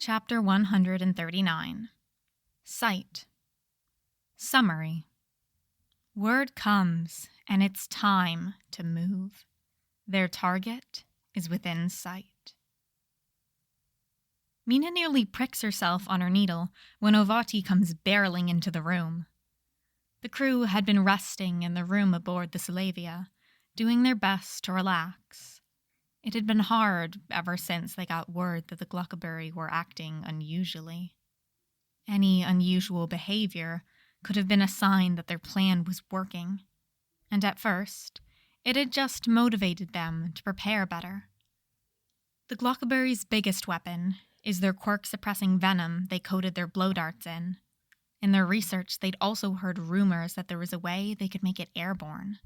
Chapter 139. Sight. Summary. Word comes, and it's time to move. Their target is within sight. Mina nearly pricks herself on her needle when Ovati comes barreling into the room. The crew had been resting in the room aboard the Salavia, doing their best to relax. It had been hard ever since they got word that the Glockaburi were acting unusually. Any unusual behavior could have been a sign that their plan was working, and at first, it had just motivated them to prepare better. The Glockaburi's biggest weapon is their quirk-suppressing venom they coated their blow darts in. In their research, they'd also heard rumors that there was a way they could make it airborne.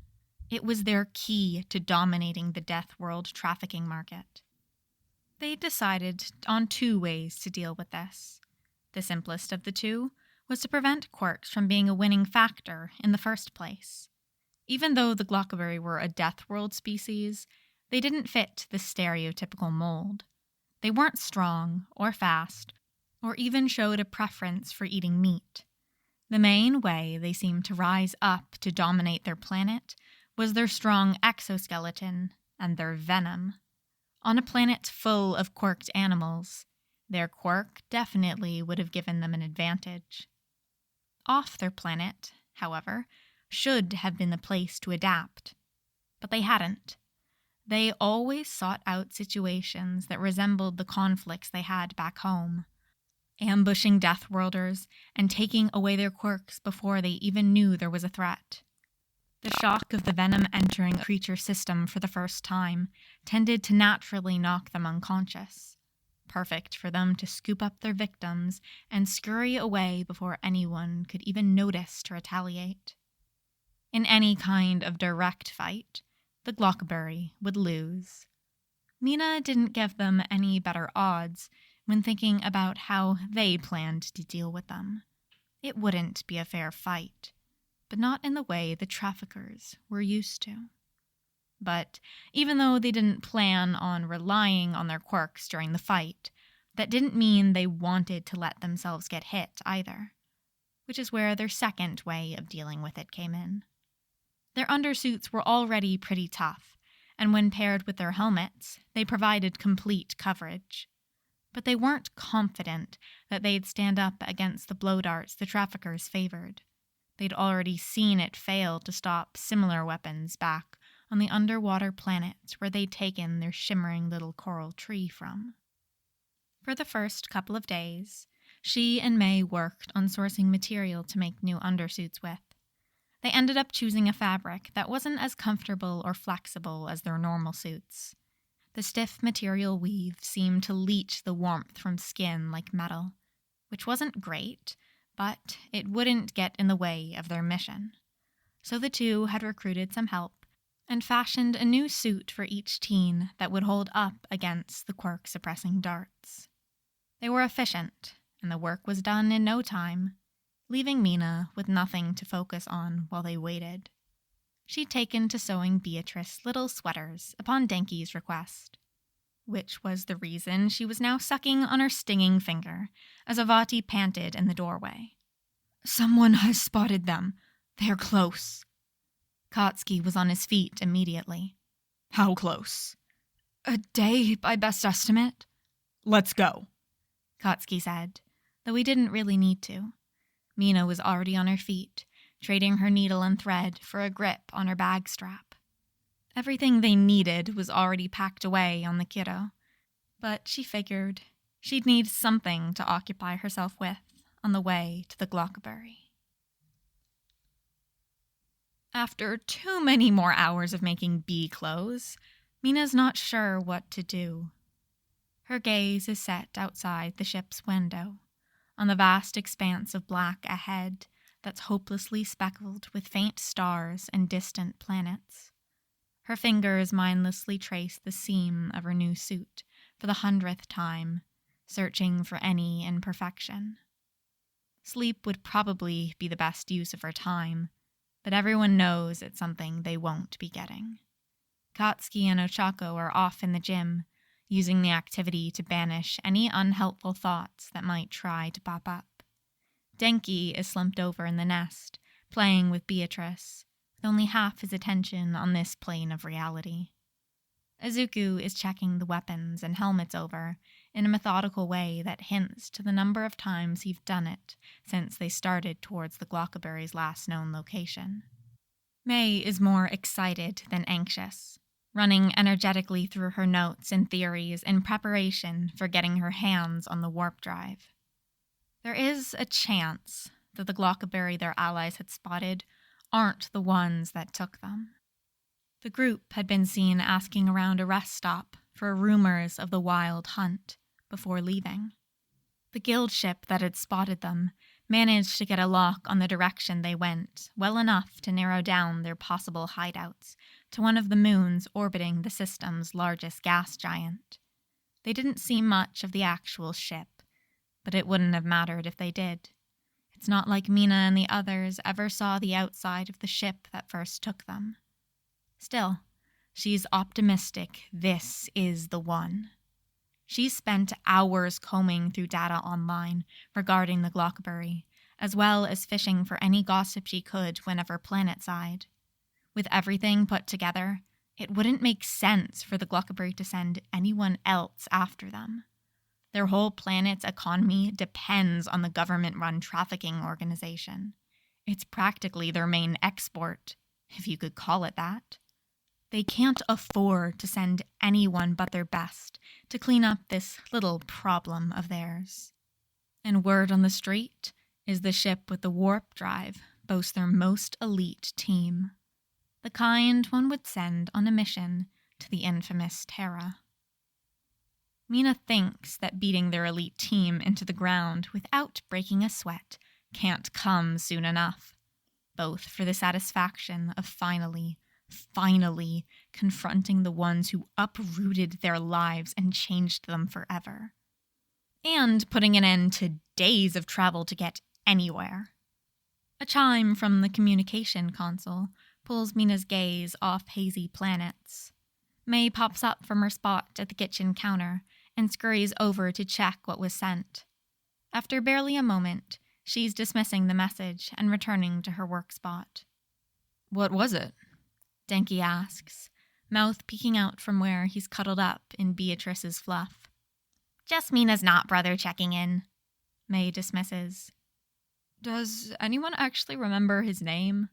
It was their key to dominating the Death World trafficking market. They decided on 2 ways to deal with this. The simplest of the 2 was to prevent quirks from being a winning factor in the first place. Even though the Glockaburi were a Death World species, they didn't fit the stereotypical mold. They weren't strong or fast, or even showed a preference for eating meat. The main way they seemed to rise up to dominate their planet was their strong exoskeleton and their venom. On a planet full of quirked animals, their quirk definitely would have given them an advantage. Off their planet, however, should have been the place to adapt. But they hadn't. They always sought out situations that resembled the conflicts they had back home, ambushing Deathworlders and taking away their quirks before they even knew there was a threat. The shock of the venom entering a creature's system for the first time tended to naturally knock them unconscious, perfect for them to scoop up their victims and scurry away before anyone could even notice to retaliate. In any kind of direct fight, the Glockaburi would lose. Mina didn't give them any better odds when thinking about how they planned to deal with them. It wouldn't be a fair fight, but not in the way the traffickers were used to. But even though they didn't plan on relying on their quirks during the fight, that didn't mean they wanted to let themselves get hit either, which is where their second way of dealing with it came in. Their undersuits were already pretty tough, and when paired with their helmets, they provided complete coverage. But they weren't confident that they'd stand up against the blow darts the traffickers favored. They'd already seen it fail to stop similar weapons back on the underwater planets where they'd taken their shimmering little coral tree from. For the first couple of days, she and Mei worked on sourcing material to make new undersuits with. They ended up choosing a fabric that wasn't as comfortable or flexible as their normal suits. The stiff material weave seemed to leach the warmth from skin like metal, which wasn't great, but it wouldn't get in the way of their mission. So the 2 had recruited some help and fashioned a new suit for each teen that would hold up against the quirk-suppressing darts. They were efficient, and the work was done in no time, leaving Mina with nothing to focus on while they waited. She'd taken to sewing Beatrice little sweaters upon Denki's request, which was the reason she was now sucking on her stinging finger as Avati panted in the doorway. "Someone has spotted them. They're close." Katsuki was on his feet immediately. "How close?" "A day, by best estimate." "Let's go," Katsuki said, though he didn't really need to. Mina was already on her feet, trading her needle and thread for a grip on her bag strap. Everything they needed was already packed away on the kiddo, but she figured she'd need something to occupy herself with on the way to the Glockaburi. After too many more hours of making bee clothes, Mina's not sure what to do. Her gaze is set outside the ship's window, on the vast expanse of black ahead that's hopelessly speckled with faint stars and distant planets. Her fingers mindlessly trace the seam of her new suit for the 100th time, searching for any imperfection. Sleep would probably be the best use of her time, but everyone knows it's something they won't be getting. Katsuki and Ochako are off in the gym, using the activity to banish any unhelpful thoughts that might try to pop up. Denki is slumped over in the nest, playing with Beatrice, with only half his attention on this plane of reality. Izuku is checking the weapons and helmets over in a methodical way that hints to the number of times he's done it since they started towards the Glockaberry's last known location. Mei is more excited than anxious, running energetically through her notes and theories in preparation for getting her hands on the warp drive. There is a chance that the Glockaberry their allies had spotted aren't the ones that took them. The group had been seen asking around a rest stop for rumors of the wild hunt before leaving. The guild ship that had spotted them managed to get a lock on the direction they went well enough to narrow down their possible hideouts to one of the moons orbiting the system's largest gas giant. They didn't see much of the actual ship, but it wouldn't have mattered if they did. It's not like Mina and the others ever saw the outside of the ship that first took them. Still, she's optimistic this is the one. She's spent hours combing through data online regarding the Glockaberry, as well as fishing for any gossip she could whenever planetside. With everything put together, it wouldn't make sense for the Glockaberry to send anyone else after them. Their whole planet's economy depends on the government-run trafficking organization. It's practically their main export, if you could call it that. They can't afford to send anyone but their best to clean up this little problem of theirs. And word on the street is the ship with the warp drive boasts their most elite team. The kind one would send on a mission to the infamous Terra. Mina thinks that beating their elite team into the ground without breaking a sweat can't come soon enough, both for the satisfaction of finally confronting the ones who uprooted their lives and changed them forever, and putting an end to days of travel to get anywhere. A chime from the communication console pulls Mina's gaze off hazy planets. Mei pops up from her spot at the kitchen counter and scurries over to check what was sent. After barely a moment, she's dismissing the message and returning to her work spot. "What was it?" Denki asks, mouth peeking out from where he's cuddled up in Beatrice's fluff. "Just Mina's not brother checking in," Mei dismisses. "Does anyone actually remember his name?"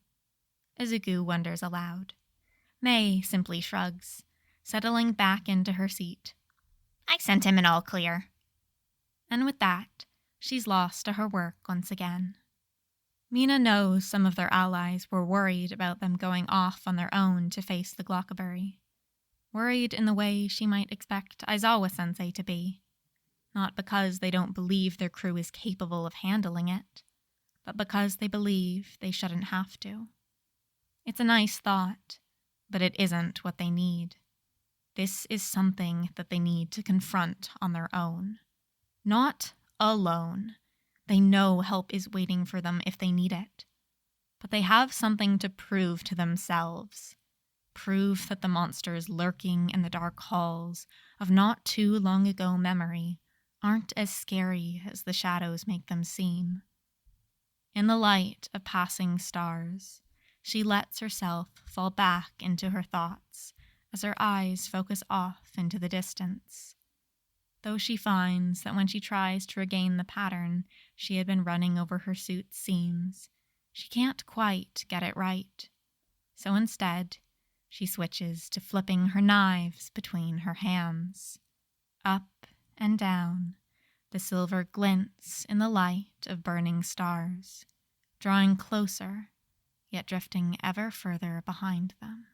Izuku wonders aloud. Mei simply shrugs, settling back into her seat. "I sent him an all clear." And with that, she's lost to her work once again. Mina knows some of their allies were worried about them going off on their own to face the Glockaberry. Worried in the way she might expect Aizawa-sensei to be. Not because they don't believe their crew is capable of handling it, but because they believe they shouldn't have to. It's a nice thought, but it isn't what they need. This is something that they need to confront on their own. Not alone. They know help is waiting for them if they need it. But they have something to prove to themselves. Prove that the monsters lurking in the dark halls of not too long ago memory aren't as scary as the shadows make them seem. In the light of passing stars, she lets herself fall back into her thoughts as her eyes focus off into the distance. Though she finds that when she tries to regain the pattern she had been running over her suit's seams, she can't quite get it right. So instead, she switches to flipping her knives between her hands. Up and down, the silver glints in the light of burning stars, drawing closer, yet drifting ever further behind them.